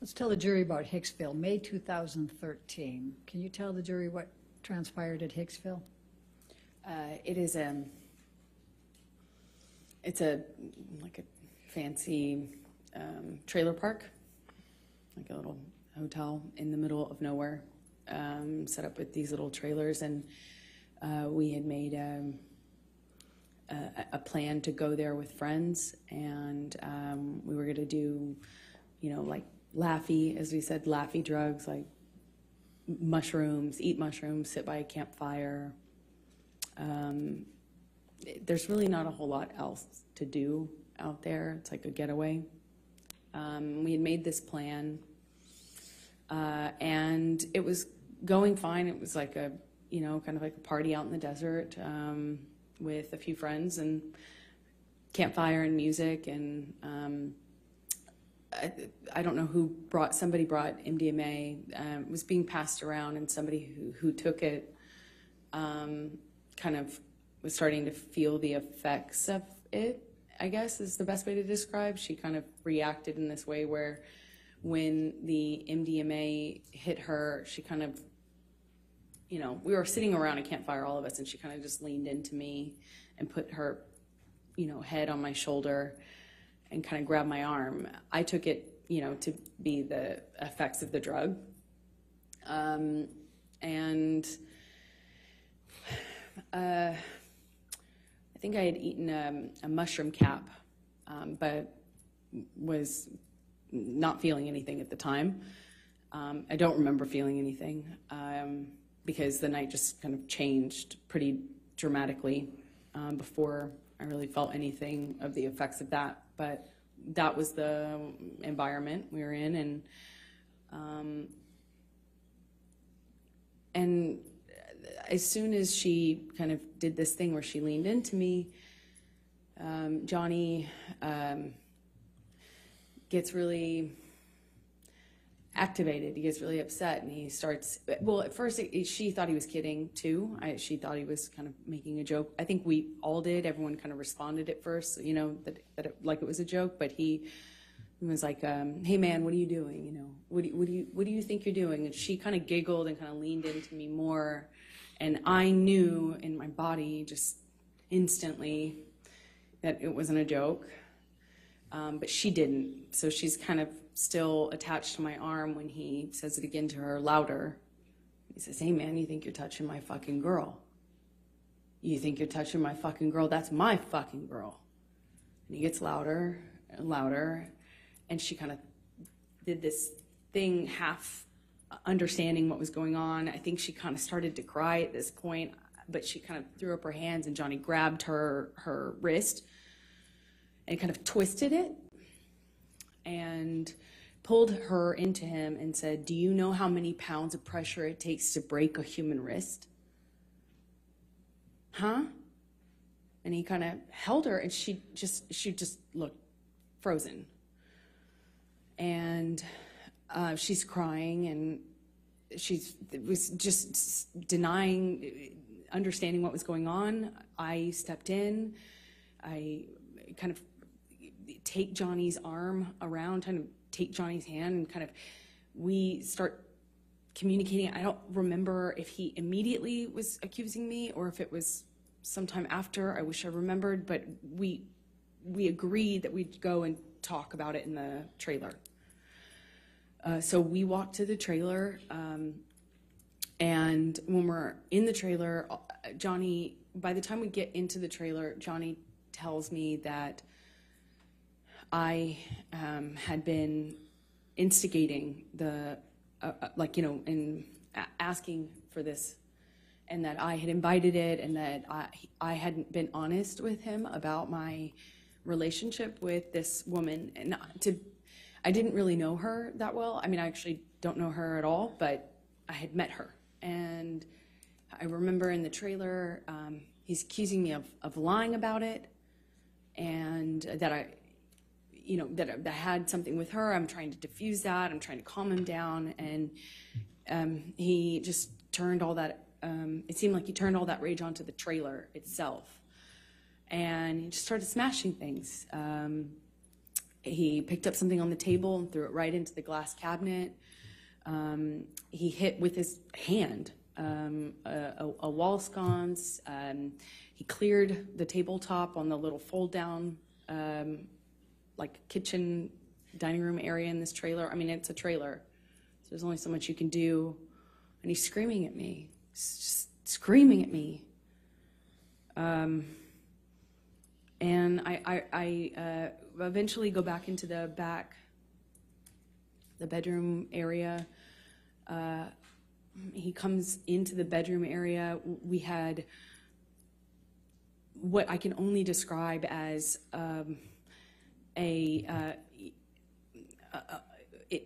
Let's tell the jury about Hicksville, May 2013. Can you tell the jury what transpired at Hicksville? It's like a fancy trailer park, like a little hotel in the middle of nowhere, set up with these little trailers, and we had made a plan to go there with friends, and we were going to do, like laughy, as we said, laughy drugs, like mushrooms, eat mushrooms, sit by a campfire. There's really not a whole lot else to do out there. It's like a getaway. We had made this plan, and it was going fine. It was like a, kind of like a party out in the desert with a few friends and campfire and music. And I don't know somebody brought MDMA. It was being passed around, and somebody who took it kind of was starting to feel the effects of it, I guess is the best way to describe. She kind of reacted in this way where when the MDMA hit her, she kind of, we were sitting around a campfire, all of us, and she kind of just leaned into me and put her, head on my shoulder and kind of grabbed my arm. I took it, to be the effects of the drug. I think I had eaten a mushroom cap, but was not feeling anything at the time. I don't remember feeling anything because the night just kind of changed pretty dramatically before I really felt anything of the effects of that. But that was the environment we were in, and as soon as she kind of did this thing where she leaned into me, Johnny gets really activated. He gets really upset, and he starts, well, at first she thought he was kidding too. She thought he was kind of making a joke. I think we all did. Everyone kind of responded at first, like it was a joke, but he was like, hey man, what are you doing? What do you think you're doing? And she kind of giggled and kind of leaned into me more. And I knew in my body just instantly that it wasn't a joke, but she didn't. So she's kind of still attached to my arm when he says it again to her louder. He says, hey man, you think you're touching my fucking girl? You think you're touching my fucking girl? That's my fucking girl. And he gets louder and louder, and she kind of did this thing, half understanding what was going on. I think she kind of started to cry at this point, but she kind of threw up her hands, and Johnny grabbed her wrist and kind of twisted it and pulled her into him and said, do you know how many pounds of pressure it takes to break a human wrist? Huh? And he kind of held her, and she just looked frozen. And she's crying, and was just denying understanding what was going on. I stepped in. I kind of take Johnny's arm around, kind of take Johnny's hand, and kind of we start communicating. I don't remember if he immediately was accusing me or if it was sometime after. I wish I remembered, but we agreed that we'd go and talk about it in the trailer. So we walked to the trailer, and when we're in the trailer, Johnny, by the time we get into the trailer, Johnny tells me that I had been instigating the, and asking for this, and that I had invited it, and that I hadn't been honest with him about my relationship with this woman. And I didn't really know her that well. I mean, I actually don't know her at all, but I had met her. And I remember in the trailer, he's accusing me of lying about it, and that I had something with her. I'm trying to diffuse that. I'm trying to calm him down. And he just turned all that, it seemed like he turned all that rage onto the trailer itself. And he just started smashing things. He picked up something on the table and threw it right into the glass cabinet. He hit with his hand a wall sconce. He cleared the tabletop on the little fold-down, like kitchen dining room area in this trailer. I mean, it's a trailer, so there's only so much you can do. And he's screaming at me, just screaming at me. And I eventually go back into the bedroom area. He comes into the bedroom area. We had what I can only describe as it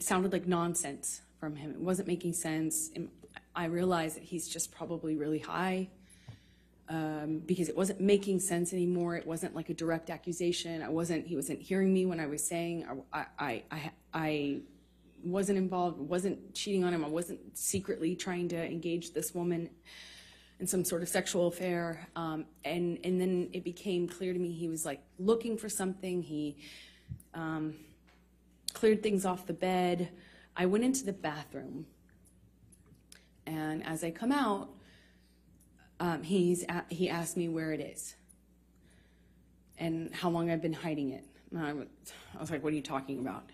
sounded like nonsense from him. It wasn't making sense. And I realized that he's just probably really high. Because it wasn't making sense anymore. It wasn't like a direct accusation. He wasn't hearing me when I was saying I wasn't involved, wasn't cheating on him. I wasn't secretly trying to engage this woman in some sort of sexual affair. And then it became clear to me he was like looking for something. He cleared things off the bed. I went into the bathroom, and as I come out, he asked me where it is and how long I've been hiding it. And I was like, what are you talking about?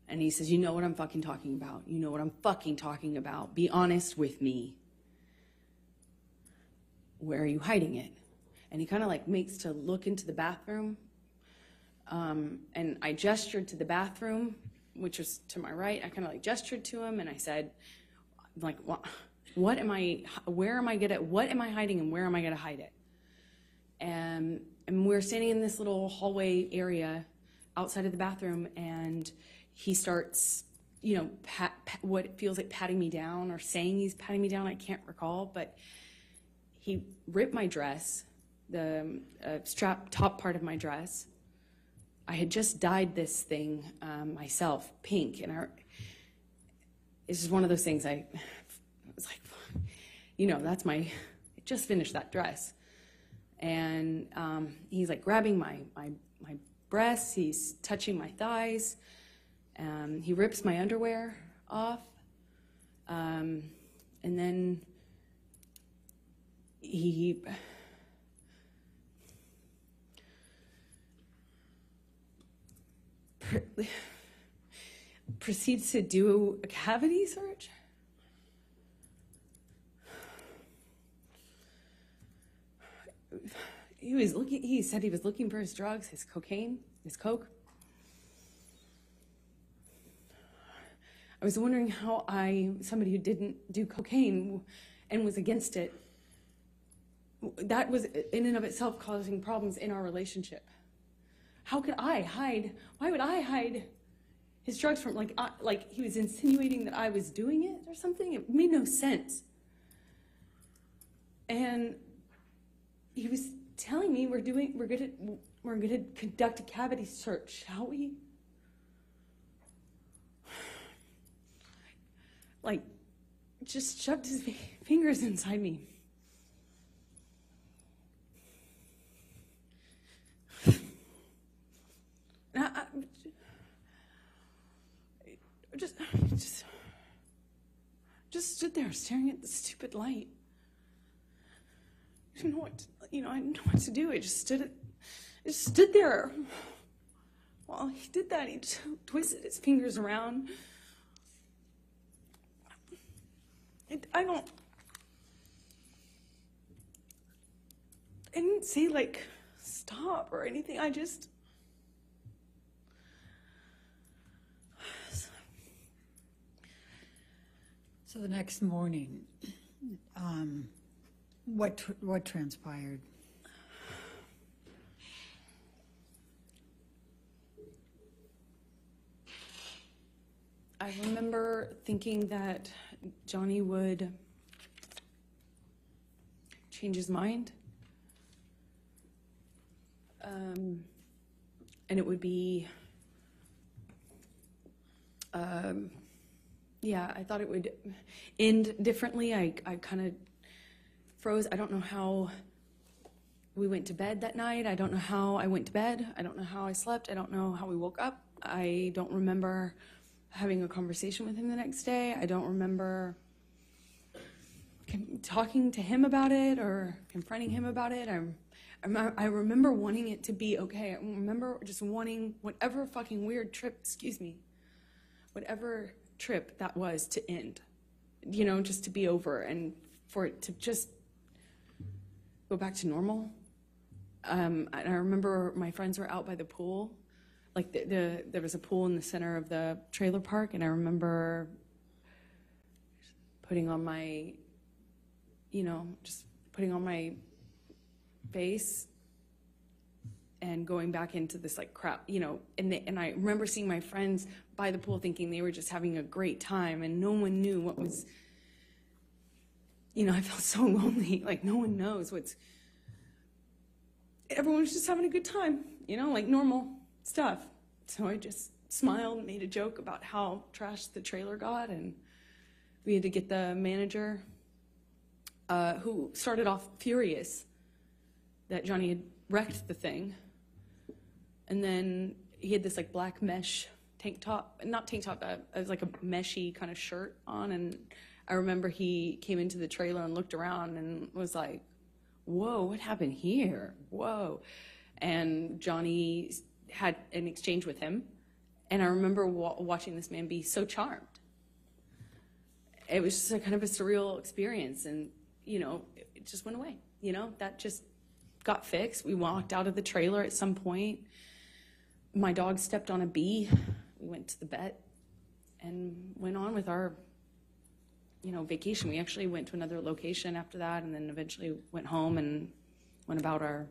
And he says, you know what I'm fucking talking about. You know what I'm fucking talking about. Be honest with me. Where are you hiding it? And he kind of like makes to look into the bathroom. And I gestured to the bathroom, which was to my right. I kind of like gestured to him, and I said, like, what am I hiding, and where am I gonna hide it? And we're standing in this little hallway area outside of the bathroom, and he starts, you know, what it feels like patting me down, or saying he's patting me down. I can't recall, but he ripped my dress, the strap top part of my dress. I had just dyed this thing myself pink, and it's just one of those things. I was like, you know, I just finished that dress. And he's like grabbing my breasts, he's touching my thighs, he rips my underwear off, and then he proceeds to do a cavity search. He said he was looking for his drugs, his cocaine, his coke. I was wondering how somebody who didn't do cocaine and was against it, that was in and of itself causing problems in our relationship. How could I hide? Why would I hide his drugs from, like he was insinuating that I was doing it or something? It made no sense. And he was telling me we're gonna conduct a cavity search, shall we? Like, just shoved his fingers inside me. I just stood there staring at the stupid light. I didn't know what to do. I just stood there. While he did that, he just twisted his fingers around. I didn't say, like, stop or anything. So the next morning, what transpired? I remember thinking that Johnny would change his mind. And it would be, yeah, I thought it would end differently. I kind of froze. I don't know how We went to bed that night. I don't know how I went to bed. I don't know how I slept. I don't know how we woke up. I don't remember having a conversation with him the next day. I don't remember talking to him about it or confronting him about it. I remember wanting it to be okay. I remember just wanting whatever fucking weird trip, whatever trip that was to end, you know, just to be over and for it to just go back to normal. And I remember my friends were out by the pool. Like there was a pool in the center of the trailer park, and I remember putting on my, just putting on my face and going back into this like crap, and I remember seeing my friends by the pool thinking they were just having a great time, and no one knew what was, I felt so lonely, like no one knows everyone was just having a good time, like normal stuff. So I just smiled and made a joke about how trashed the trailer got, and we had to get the manager, who started off furious that Johnny had wrecked the thing. And then he had this like black mesh not tank top, it was like a meshy kind of shirt on. And I remember he came into the trailer and looked around and was like, whoa, what happened here? Whoa. And Johnny had an exchange with him. And I remember watching this man be so charmed. It was just a kind of a surreal experience. And, it just went away. That just got fixed. We walked out of the trailer at some point. My dog stepped on a bee. We went to the vet and went on with our, vacation. We actually went to another location after that, and then eventually went home and went about our